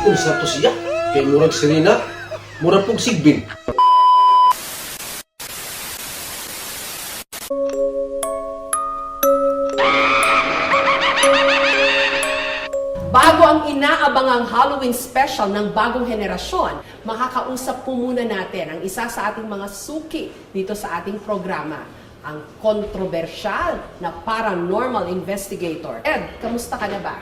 Unsa to siya? Kay murag Serena, murag pug Sigbin. Bago ang inaabangang Halloween special ng bagong henerasyon, makakausap po muna natin ang isa sa ating mga suki dito sa ating programa, ang kontrobersyal na paranormal investigator. Ed, kamusta ka na ba?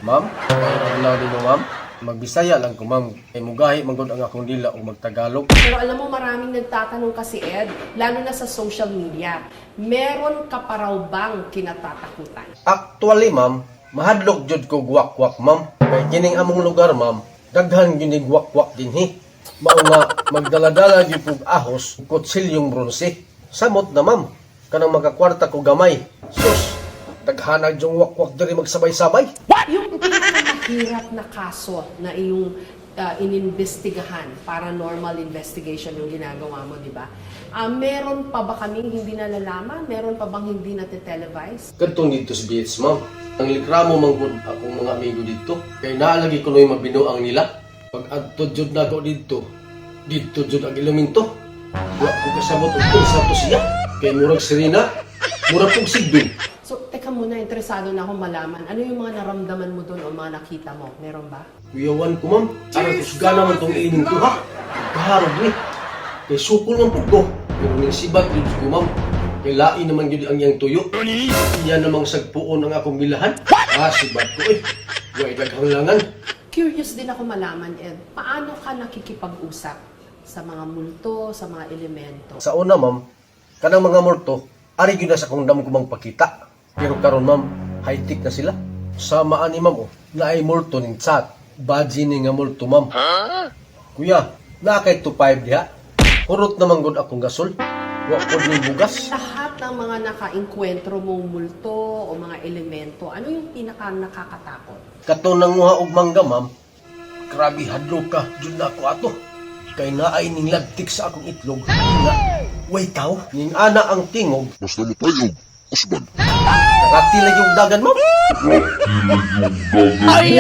Ma'am, adlaw din mo, ma'am. Magbisaya lang ko, ma'am. Kay mugahi manggod ang akong dila o magtagalog. Pero alam mo, maraming nagtatanong kasi, Ed, lalo na sa social media, meron ka pa raw bang kinatatakutan? Actually, ma'am, mahadlok jud ko guwak-wak, ma'am. Kay kining among lugar, ma'am, daghan gyud ni guwak-wak dinhi. Mao nga magdaladala gyud kog ahos, kutsilyong bronse. Samot na, ma'am. Kanang makakwarta ko gamay. Sus, daghanag yung wakwak diri magsabay-sabay. Yung pinakamahirap na kaso na iyong inimbestigahan, paranormal investigation yung ginagawa mo, di ba? Meron pa ba kaming hindi nalalaman? Meron pa bang hindi natitelevise? Kadtong dito sa BH, ma'am. Ang likramo manggod akong mga amigo dito. Kay naalagi ko noy mabinuang nila. Pag adto jud na ako dito jud ang elemento. Wa ko kasabot og unsa to siya. Kay murag Serena, murag pug Sigbin. So, teka muna, interesado na akong malaman. Ano yung mga naramdaman mo doon o mga nakita mo? Meron ba? Kuyawan ko, ma'am. Aram kusga naman tong ining to, ha? Kaharap ni. Kay sukol ng pugko. Pero ning sibat yun ko, ma'am. Kay lain naman yun ang iyang tuyo. Iya namang sagpuon ang akong bilahan. Sibat ko eh. Huwag daghanglangan. Curious din ako malaman, Ed. Paano ka nakikipag-usap sa mga multo, sa mga elemento? Sa una, ma'am, kanang mga morto, ari yun na sa kong dam ko mang pakita. Pero karon, ma'am, high-tech na sila. Samaan ni ma'am, na ay morto ning chat. Badji ni nga multo, ma'am. Kuya, nakay 2.5 diha. Kurot naman gud akong gasol. Wa pod ni bugas. Lahat ng mga naka-enkwentro mong multo o mga elemento, ano yung pinaka-nakakatakot? Katong nanguha og mangga, ma'am. Grabe hadlok ka, jud na ako ato. Kay naay ning lagtik sa akong itlog. Nga, way tao, ning ana ang tingog. Basta matayog, usban. Nakatila yung dagan, ma'am. Ay!